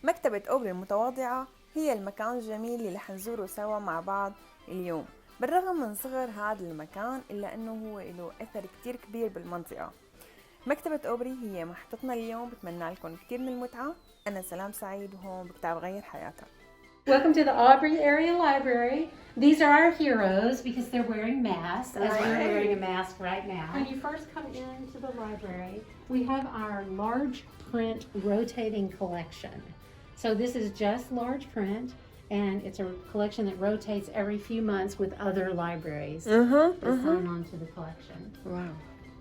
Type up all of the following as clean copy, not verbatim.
مكتبة أوبري المتواضعة هي المكان الجميل اللي رح نزوره سوا مع بعض اليوم. بالرغم من صغر هذا المكان إلا أنه هو له أثر كتير كبير بالمنطقة. مكتبة أوبري هي محطتنا اليوم، بتمنى لكم كتير من المتعة. أنا سلام سعيد وهون بكتاب بغير حياتك. Welcome to the Aubrey Area Library. These are our heroes because they're wearing masks, as we're wearing a mask right now. When you first come into the library, we have our large print rotating collection. So this is just large print, and it's a collection that rotates every few months with other libraries that sign on to the collection. Wow.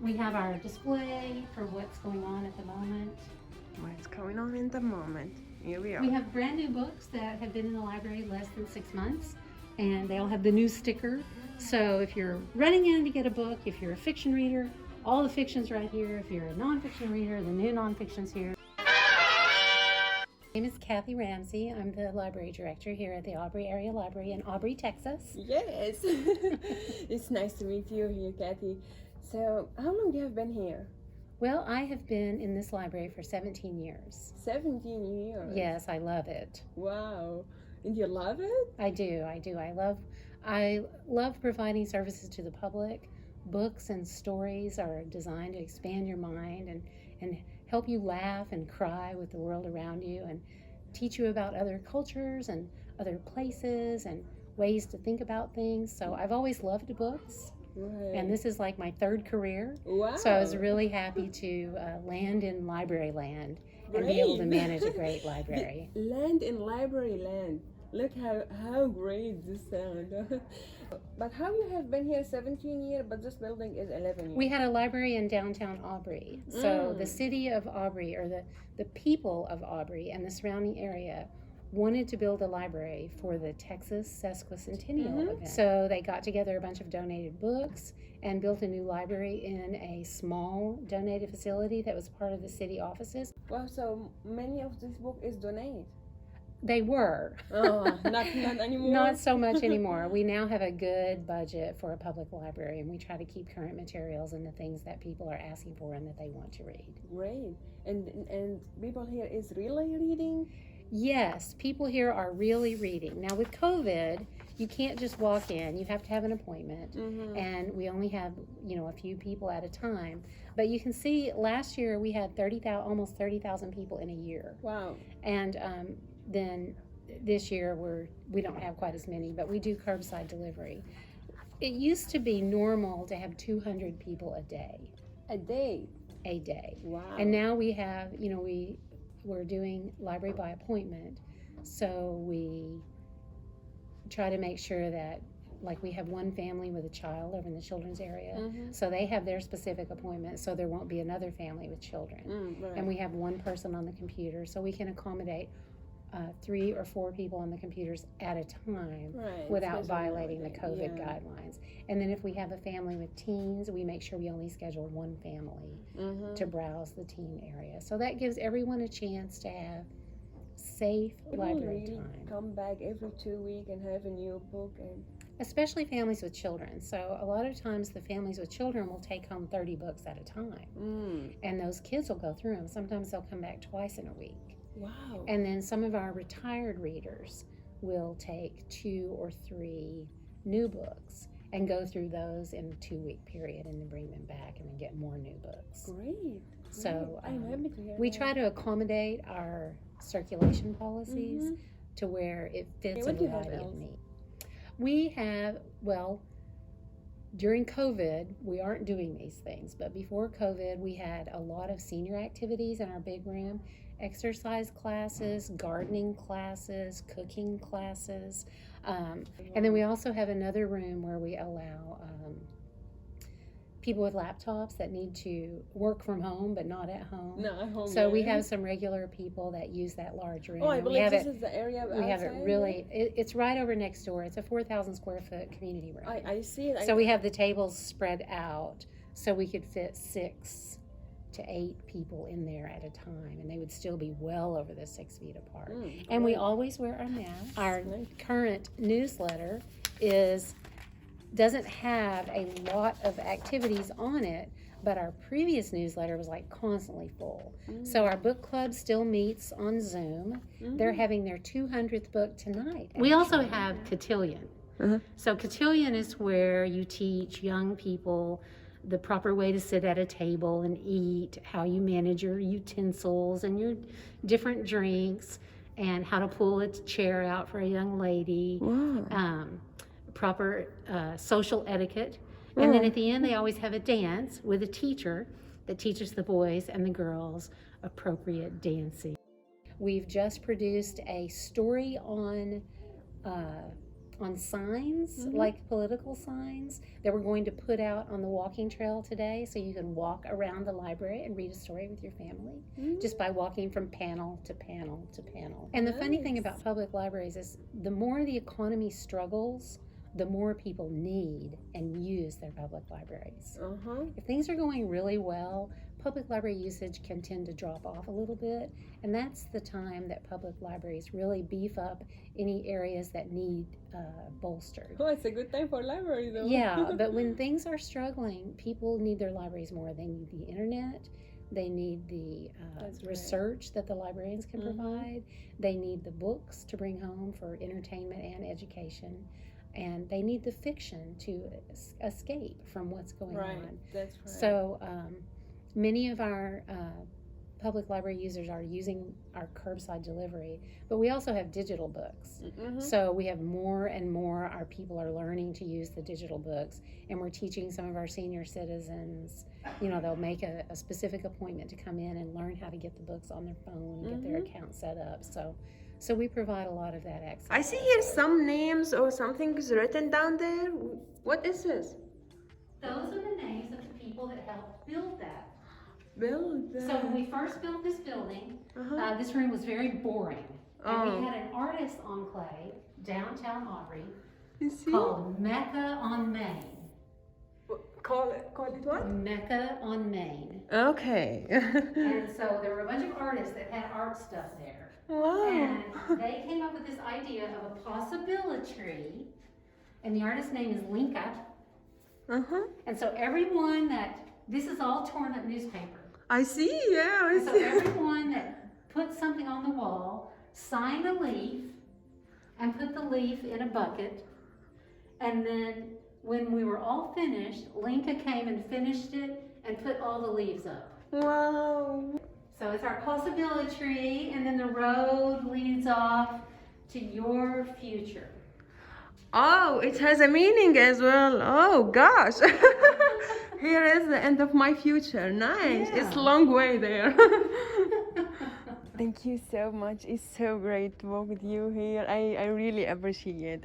We have our display for what's going on at the moment. What's going on in the moment? Here we are. We have brand new books that have been in the library less than 6 months, and they all have the new sticker. So if you're running in to get a book, if you're a fiction reader, all the fiction's right here. If you're a nonfiction reader, the new nonfiction's here. My name is Kathy Ramsey. I'm the library director here at the Aubrey Area Library in Aubrey, Texas. Yes. It's nice to meet you here, Kathy. So, how long you have been here? Well, I have been in this library for 17 years. 17 years? Yes, I love it. Wow. And you love it? I do. I love providing services to the public. Books and stories are designed to expand your mind and help you laugh and cry with the world around you and teach you about other cultures and other places and ways to think about things. So I've always loved books. Right. And this is like my third career. Wow. So I was really happy to land in library land and be able to manage a great library. Land in library land. Look how great this sounds. But how you have been here 17 years, but this building is 11 years? We had a library in downtown Aubrey. So the city of Aubrey, or the people of Aubrey and the surrounding area, wanted to build a library for the Texas Sesquicentennial event. So they got together a bunch of donated books and built a new library in a small donated facility that was part of the city offices. Wow, so many of this book is donated? They were. Oh, not anymore? Not so much anymore. We now have a good budget for a public library, and we try to keep current materials and the things that people are asking for and that they want to read. Great. And people here is really reading? Yes, people here are really reading. Now with COVID, you can't just walk in. You have to have an appointment, and we only have, a few people at a time. But you can see last year we had almost 30,000 people in a year. Wow. And then this year we don't have quite as many, but we do curbside delivery. It used to be normal to have 200 people a day. A day? A day. Wow. And now we have, we're doing library by appointment, so we try to make sure that, like, we have one family with a child over in the children's area, so they have their specific appointment, so there won't be another family with children. Right. And we have one person on the computer, so we can accommodate 3 or 4 people on the computers at a time, without violating the COVID guidelines. And then if we have a family with teens, we make sure we only schedule one family to browse the teen area. So that gives everyone a chance to have safe library time. Come back every 2 weeks and have a new book, and especially families with children. So a lot of times the families with children will take home 30 books at a time, and those kids will go through them. Sometimes they'll come back twice in a week. Wow. And then some of our retired readers will take 2 or 3 new books and go through those in a 2-week period, and then bring them back and then get more new books. Great. So I'm happy to hear we that. try to accommodate our circulation policies to where it fits a variety of needs. We have, during COVID, we aren't doing these things, but before COVID, we had a lot of senior activities in our big room. Exercise classes, gardening classes, cooking classes. And then we also have another room where we allow people with laptops that need to work from home but not at home. Not at home. So we have some regular people that use that large room. Oh, I believe this is the area outside. We have it really, it's right over next door. It's a 4,000 square foot community room. I see it. So we have the tables spread out so we could fit 6 to 8 people in there at a time, and they would still be well over the 6 feet apart. And we always wear our masks. Our current newsletter doesn't have a lot of activities on it, but our previous newsletter was like constantly full. So our book club still meets on Zoom. They're having their 200th book tonight. We also have Cotillion. So Cotillion is where you teach young people the proper way to sit at a table and eat, how you manage your utensils and your different drinks, and how to pull a chair out for a young lady, proper social etiquette. And then at the end, they always have a dance with a teacher that teaches the boys and the girls appropriate dancing. We've just produced a story on signs, like political signs, that we're going to put out on the walking trail today, so you can walk around the library and read a story with your family, just by walking from panel to panel to panel. And the funny thing about public libraries is the more the economy struggles, the more people need and use their public libraries. If things are going really well, public library usage can tend to drop off a little bit, and that's the time that public libraries really beef up any areas that need bolstered. Oh, it's a good time for library though. Yeah, but when things are struggling, people need their libraries more. They need the internet, they need the research that the librarians can provide, they need the books to bring home for entertainment and education, and they need the fiction to escape from what's going on. That's right. So many of our public library users are using our curbside delivery, but we also have digital books. So we have more and more, our people are learning to use the digital books, and we're teaching some of our senior citizens, they'll make a specific appointment to come in and learn how to get the books on their phone and get their account set up. So we provide a lot of that access. I see here some names or something is written down there. What is this? Those are the names of the people that helped build that. So when we first built this building, this room was very boring. And we had an artist enclave downtown Aubrey called Mecca on Main. Call it what? Mecca on Main. Okay. And so there were a bunch of artists that had art stuff there. Wow. And they came up with this idea of a possibility, and the artist's name is Linka. And so this is all torn up newspaper. I see, I So see. everyone that put something on the wall signed a leaf and put the leaf in a bucket, and then when we were all finished, Linka came and finished it and put all the leaves up. Wow. So it's our possibility tree, and then the road leads off to your future. Oh, it has a meaning as well. Oh gosh. Here is the end of my future. Nice. Yeah. It's a long way there. Thank you so much. It's so great to work with you here. I really appreciate it.